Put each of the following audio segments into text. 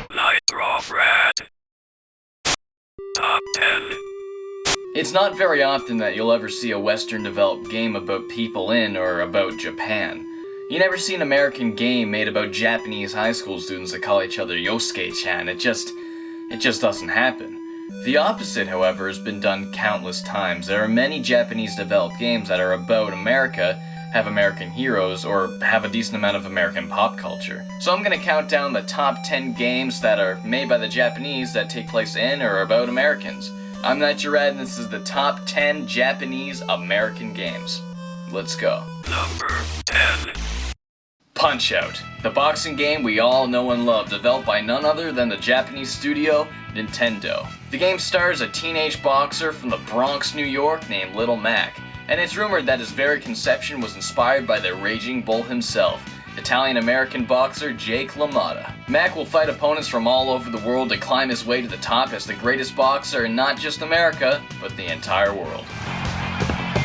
Nitro Red. Top 10. It's not very often that you'll ever see a Western developed game about people in or about Japan. You never see an American game made about Japanese high school students that call each other Yosuke-chan. It just doesn't happen. The opposite, however, has been done countless times. There are many Japanese developed games that are about America, have American heroes, or have a decent amount of American pop culture. So I'm gonna count down the top 10 games that are made by the Japanese that take place in or about Americans. I'm Nitro, and this is the top 10 Japanese American games. Let's go. Number 10. Punch-Out!, the boxing game we all know and love, developed by none other than the Japanese studio Nintendo. The game stars a teenage boxer from the Bronx, New York named Little Mac, and it's rumored that his very conception was inspired by the Raging Bull himself, Italian-American boxer Jake LaMotta. Mac will fight opponents from all over the world to climb his way to the top as the greatest boxer in not just America, but the entire world.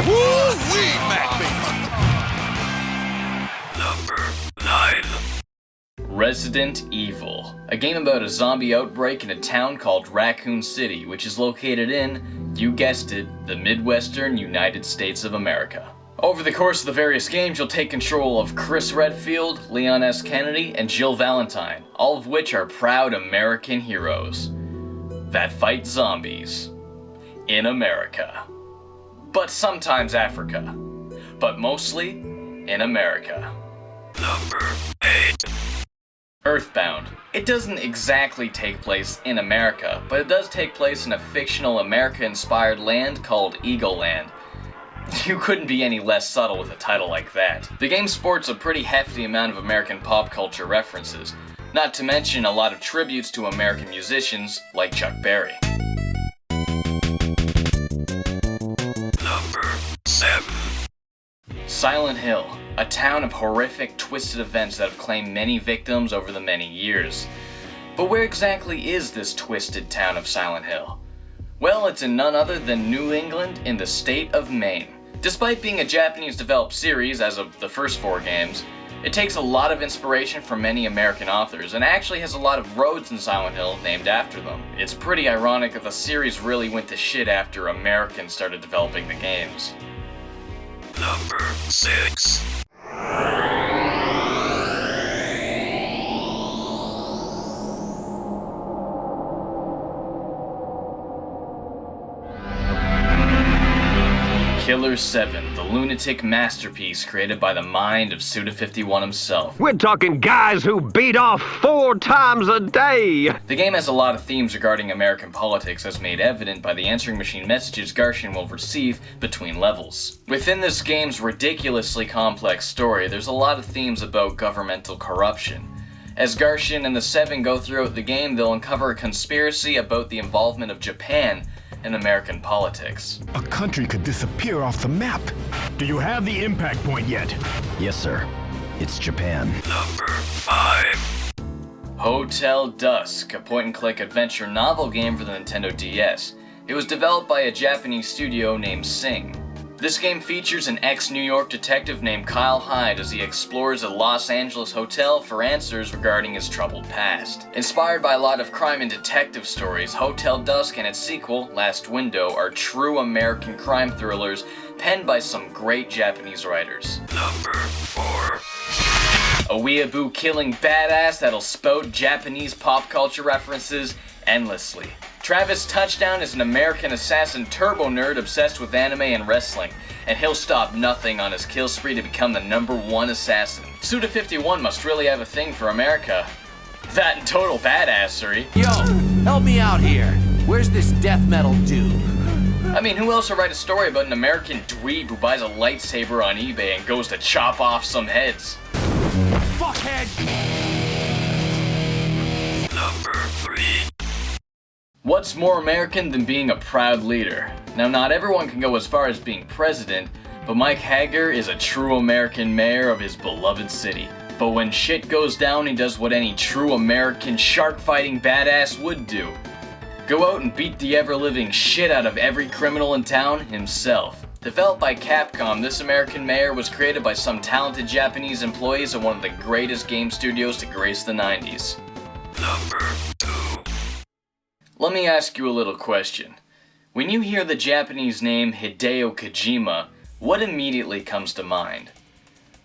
Woo-wee, Mac, baby! Number 9. Resident Evil, a game about a zombie outbreak in a town called Raccoon City, which is located in, you guessed it, the Midwestern United States of America. Over the course of the various games, you'll take control of Chris Redfield, Leon S. Kennedy, and Jill Valentine, all of which are proud American heroes that fight zombies in America. But sometimes Africa. But mostly in America. Number 8. Earthbound. It doesn't exactly take place in America, but it does take place in a fictional America-inspired land called Eagle Land. You couldn't be any less subtle with a title like that. The game sports a pretty hefty amount of American pop culture references, not to mention a lot of tributes to American musicians like Chuck Berry. Number 7. Silent Hill, a town of horrific, twisted events that have claimed many victims over the many years. But where exactly is this twisted town of Silent Hill? Well, it's in none other than New England in the state of Maine. Despite being a Japanese-developed series as of the first 4 games, it takes a lot of inspiration from many American authors and actually has a lot of roads in Silent Hill named after them. It's pretty ironic that the series really went to shit after Americans started developing the games. Number 6. Killer 7, the lunatic masterpiece created by the mind of Suda51 himself. We're talking guys who beat off 4 times a day! The game has a lot of themes regarding American politics, as made evident by the answering machine messages Garshin will receive between levels. Within this game's ridiculously complex story, there's a lot of themes about governmental corruption. As Garshin and the 7 go throughout the game, they'll uncover a conspiracy about the involvement of Japan in American politics. A country could disappear off the map. Do you have the impact point yet? Yes, sir. It's Japan. Number 5. Hotel Dusk, a point-and-click adventure novel game for the Nintendo DS. It was developed by a Japanese studio named Sing. This game features an ex-New York detective named Kyle Hyde as he explores a Los Angeles hotel for answers regarding his troubled past. Inspired by a lot of crime and detective stories, Hotel Dusk and its sequel, Last Window, are true American crime thrillers penned by some great Japanese writers. Number 4. A weeaboo killing badass that'll spout Japanese pop culture references endlessly. Travis Touchdown is an American assassin turbo nerd obsessed with anime and wrestling, and he'll stop nothing on his kill spree to become the #1 assassin. Suda51 must really have a thing for America. That and total badassery. Yo, help me out here. Where's this death metal dude? I mean, who else would write a story about an American dweeb who buys a lightsaber on eBay and goes to chop off some heads? Fuckhead! Number 3. What's more American than being a proud leader? Now, not everyone can go as far as being president, but Mike Hager is a true American mayor of his beloved city. But when shit goes down, he does what any true American shark-fighting badass would do. Go out and beat the ever-living shit out of every criminal in town himself. Developed by Capcom, this American mayor was created by some talented Japanese employees at one of the greatest game studios to grace the 90s. Number 2. Let me ask you a little question. When you hear the Japanese name Hideo Kojima, what immediately comes to mind?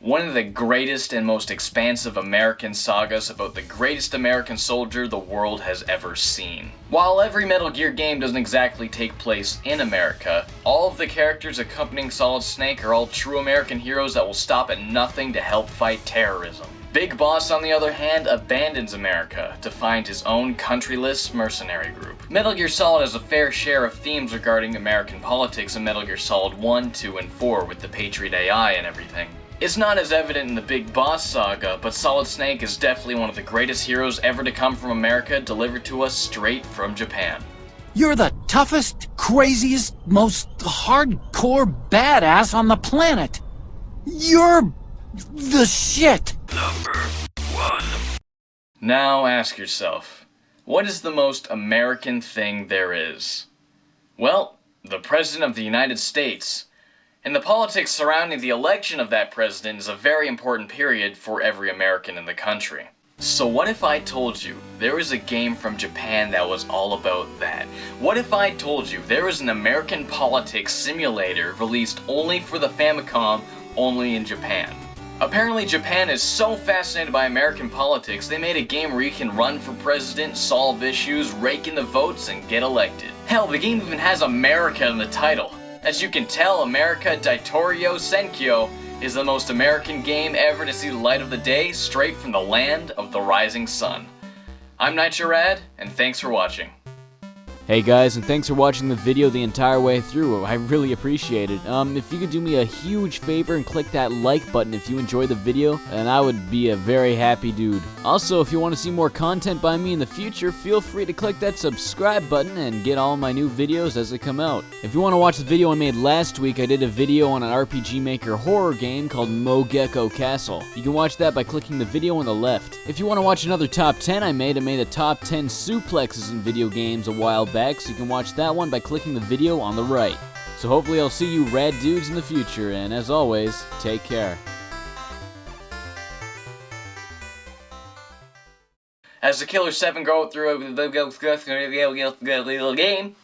One of the greatest and most expansive American sagas about the greatest American soldier the world has ever seen. While every Metal Gear game doesn't exactly take place in America, all of the characters accompanying Solid Snake are all true American heroes that will stop at nothing to help fight terrorism. Big Boss, on the other hand, abandons America to find his own countryless mercenary group. Metal Gear Solid has a fair share of themes regarding American politics in Metal Gear Solid 1, 2, and 4 with the Patriot AI and everything. It's not as evident in the Big Boss saga, but Solid Snake is definitely one of the greatest heroes ever to come from America, delivered to us straight from Japan. You're the toughest, craziest, most hardcore badass on the planet. You're the shit. Number 1. Now ask yourself, what is the most American thing there is? Well, the President of the United States. And the politics surrounding the election of that president is a very important period for every American in the country. So what if I told you there was a game from Japan that was all about that? What if I told you there was an American politics simulator released only for the Famicom, only in Japan? Apparently Japan is so fascinated by American politics, they made a game where you can run for president, solve issues, rake in the votes, and get elected. Hell, the game even has America in the title. As you can tell, America Daitorio Senkyo is the most American game ever to see the light of the day, straight from the land of the rising sun. I'm Nitro, and thanks for watching. Hey guys, and thanks for watching the video the entire way through. I really appreciate it. If you could do me a huge favor and click that like button if you enjoyed the video, and I would be a very happy dude. Also, if you want to see more content by me in the future, feel free to click that subscribe button and get all my new videos as they come out. If you want to watch the video I made last week, I did a video on an RPG Maker horror game called Mogeko Castle. You can watch that by clicking the video on the left. If you want to watch another top 10 I made a top 10 suplexes in video games a while back, so you can watch that one by clicking the video on the right. So hopefully I'll see you rad dudes in the future, and as always, take care. As the Killer 7 go through the game,